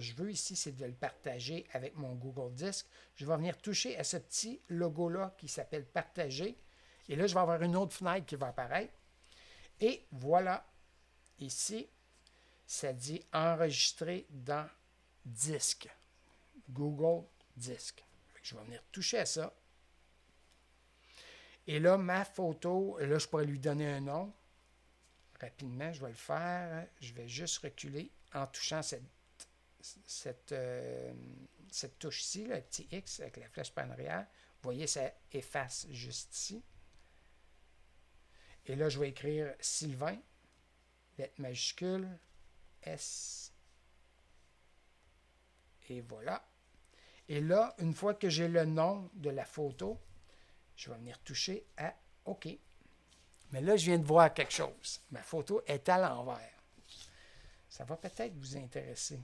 je veux ici, c'est de le partager avec mon Google Disc. Je vais venir toucher à ce petit logo-là qui s'appelle Partager. Et là, je vais avoir une autre fenêtre qui va apparaître. Et voilà, ici, ça dit Enregistrer dans Disque. Google Disc. Je vais venir toucher à ça. Et là, ma photo, là, je pourrais lui donner un nom. Rapidement, je vais le faire. Je vais juste reculer en touchant cette touche-ci, le petit X avec la flèche par en arrière. Vous voyez, ça efface juste ici. Et là, je vais écrire Sylvain, lettre majuscule, S. Et voilà. Et là, une fois que j'ai le nom de la photo, je vais venir toucher à OK. Mais là, je viens de voir quelque chose. Ma photo est à l'envers. Ça va peut-être vous intéresser.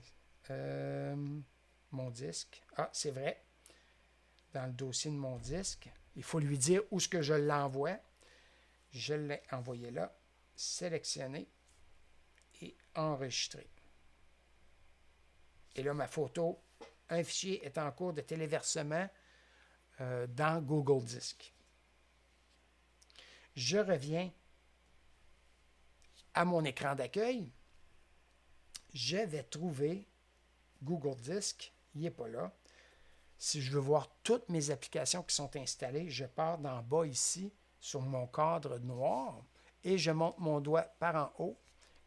Mon disque. Ah, c'est vrai. Dans le dossier de mon disque, il faut lui dire où est-ce que je l'envoie. Je l'ai envoyé là. Sélectionner et enregistrer. Et là, ma photo, un fichier est en cours de téléversement dans Google Disc. Je reviens à mon écran d'accueil. Je vais trouver Google Disc. Il n'est pas là. Si je veux voir toutes mes applications qui sont installées, je pars d'en bas ici sur mon cadre noir et je monte mon doigt par en haut.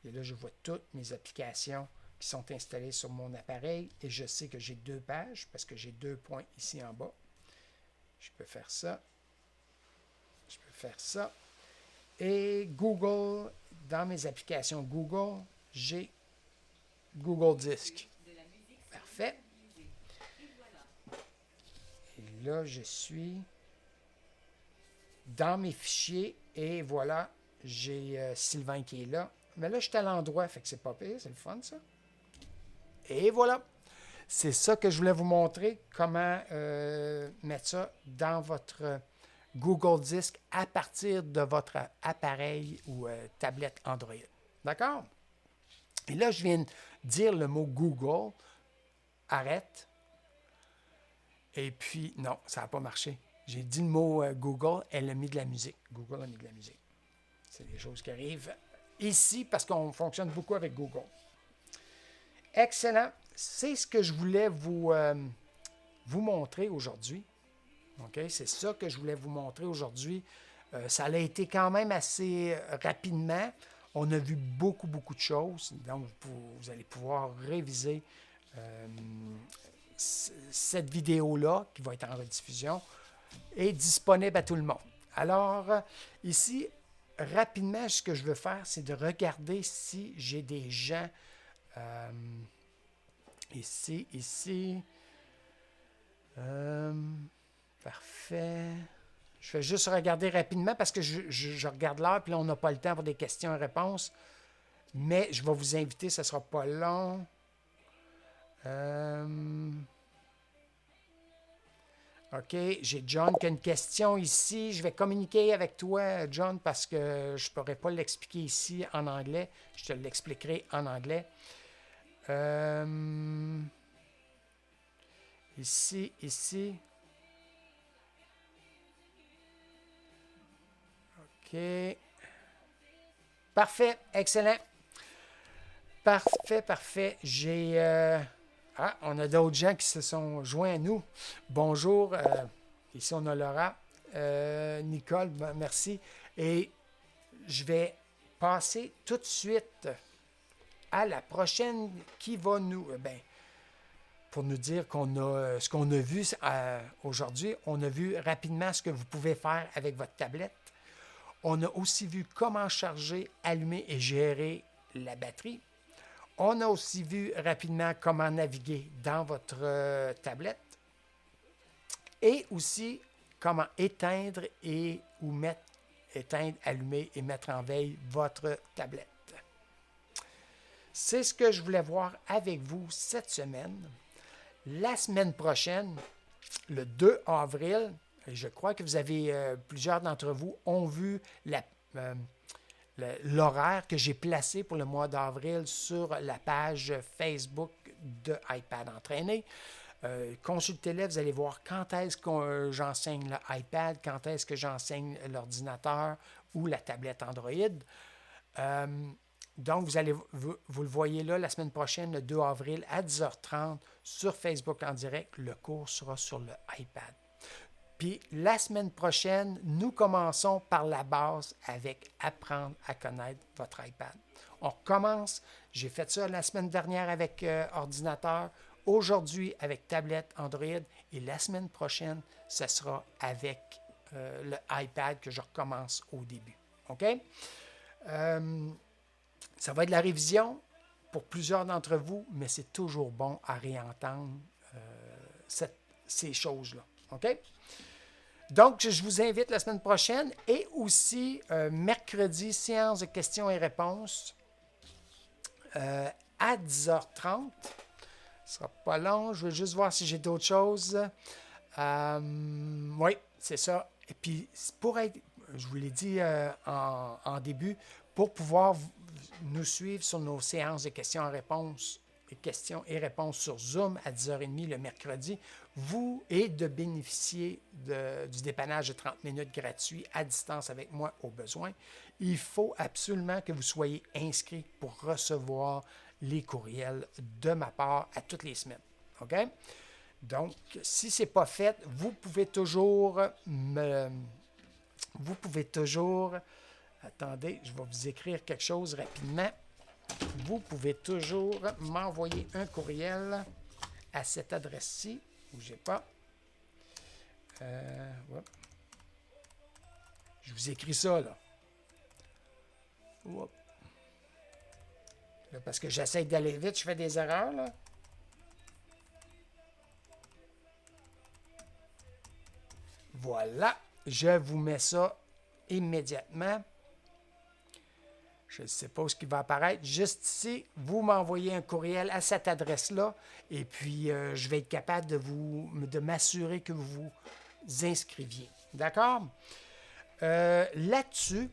Et là, je vois toutes mes applications qui sont installées sur mon appareil et je sais que j'ai 2 pages parce que j'ai 2 points ici en bas. Je peux faire ça. Je peux faire ça. Et Google, dans mes applications Google, j'ai Google Disc. Parfait. Et là, je suis dans mes fichiers et voilà, j'ai Sylvain qui est là. Mais là, je suis à l'endroit, fait que c'est pas pire, c'est le fun ça. Et voilà. C'est ça que je voulais vous montrer, comment mettre ça dans votre Google Disc à partir de votre appareil ou tablette Android. D'accord? Et là, je viens de dire le mot Google. Arrête. Et puis, non, ça n'a pas marché. J'ai dit le mot Google, elle a mis de la musique. Google a mis de la musique. C'est des choses qui arrivent ici parce qu'on fonctionne beaucoup avec Google. Excellent. C'est ce que je voulais vous montrer aujourd'hui. Okay? C'est ça que je voulais vous montrer aujourd'hui. Ça a été quand même assez rapidement. On a vu beaucoup, beaucoup de choses. Donc, vous allez pouvoir réviser cette vidéo-là, qui va être en rediffusion, est disponible à tout le monde. Alors, ici, rapidement, ce que je veux faire, c'est de regarder si j'ai des gens ici. Parfait. Je vais juste regarder rapidement parce que je regarde l'heure, puis là, on n'a pas le temps pour des questions et réponses. Mais je vais vous inviter, ce ne sera pas long. OK, j'ai John qui a une question ici. Je vais communiquer avec toi, John, parce que je ne pourrais pas l'expliquer ici en anglais. Je te l'expliquerai en anglais. Ici. OK. Parfait, excellent. Parfait. On a d'autres gens qui se sont joints à nous. Bonjour. Ici, on a Laura. Nicole, merci. Et je vais passer tout de suite à la prochaine qui va nous... pour nous dire ce qu'on a vu aujourd'hui. On a vu rapidement ce que vous pouvez faire avec votre tablette. On a aussi vu comment charger, allumer et gérer la batterie. On a aussi vu rapidement comment naviguer dans votre tablette et aussi comment éteindre éteindre, allumer et mettre en veille votre tablette. C'est ce que je voulais voir avec vous cette semaine. La semaine prochaine, le 2 avril, je crois que vous avez, plusieurs d'entre vous ont vu l'horaire que j'ai placé pour le mois d'avril sur la page Facebook de iPad Entraîné. Consultez-les, vous allez voir quand est-ce que j'enseigne l'iPad, quand est-ce que j'enseigne l'ordinateur ou la tablette Android. Donc, vous le voyez là la semaine prochaine, le 2 avril à 10h30 sur Facebook en direct. Le cours sera sur le iPad. Puis la semaine prochaine, nous commençons par la base avec apprendre à connaître votre iPad. On recommence. J'ai fait ça la semaine dernière avec ordinateur, aujourd'hui avec tablette Android et la semaine prochaine, ce sera avec le iPad que je recommence au début. OK? Ça va être de la révision pour plusieurs d'entre vous, mais c'est toujours bon à réentendre ces choses-là. OK? Donc, je vous invite la semaine prochaine et aussi mercredi, séance de questions et réponses à 10h30. Ce sera pas long. Je vais juste voir si j'ai d'autres choses. Oui, c'est ça. Et puis, pour être, je vous l'ai dit en début, pour pouvoir nous suivre sur nos séances de questions et réponses sur Zoom à 10h30 le mercredi, et de bénéficier du dépannage de 30 minutes gratuit à distance avec moi au besoin, il faut absolument que vous soyez inscrit pour recevoir les courriels de ma part à toutes les semaines. OK? Donc, si ce n'est pas fait, vous pouvez toujours attendez, je vais vous écrire quelque chose rapidement. Vous pouvez toujours m'envoyer un courriel à cette adresse-ci. Bougez pas. Je vous écris ça, là. Là, parce que j'essaie d'aller vite, je fais des erreurs, là. Voilà, je vous mets ça immédiatement. Je ne sais pas ce qui va apparaître. Juste ici, vous m'envoyez un courriel à cette adresse-là et puis je vais être capable de m'assurer que vous vous inscriviez. D'accord? Là-dessus,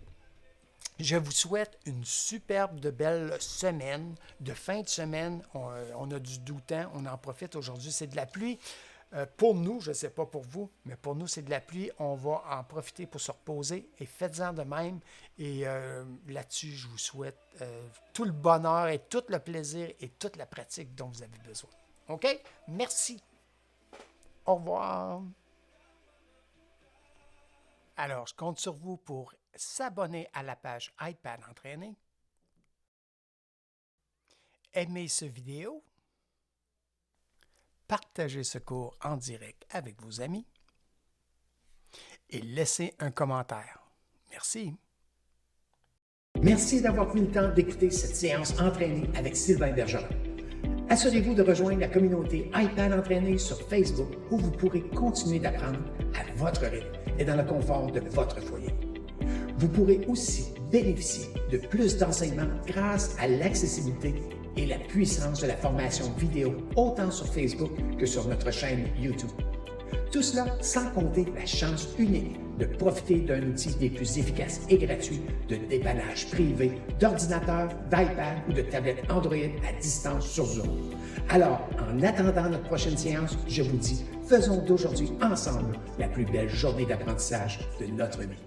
je vous souhaite une superbe de belle semaine, de fin de semaine. On a du doux temps, on en profite aujourd'hui. C'est de la pluie. Pour nous, je ne sais pas pour vous, mais pour nous, c'est de la pluie. On va en profiter pour se reposer et faites-en de même. Et là-dessus, je vous souhaite tout le bonheur et tout le plaisir et toute la pratique dont vous avez besoin. OK? Merci. Au revoir. Alors, je compte sur vous pour s'abonner à la page iPad Entraîné. Aimez ce vidéo. Partagez ce cours en direct avec vos amis et laissez un commentaire. Merci. Merci d'avoir pris le temps d'écouter cette séance entraînée avec Sylvain Bergeron. Assurez-vous de rejoindre la communauté iPad Entraîné sur Facebook où vous pourrez continuer d'apprendre à votre rythme et dans le confort de votre foyer. Vous pourrez aussi bénéficier de plus d'enseignements grâce à l'accessibilité et la puissance de la formation vidéo autant sur Facebook que sur notre chaîne YouTube. Tout cela sans compter la chance unique de profiter d'un outil des plus efficaces et gratuits de dépannage privé d'ordinateurs, d'iPad ou de tablettes Android à distance sur Zoom. Alors, en attendant notre prochaine séance, je vous dis, faisons d'aujourd'hui ensemble la plus belle journée d'apprentissage de notre vie.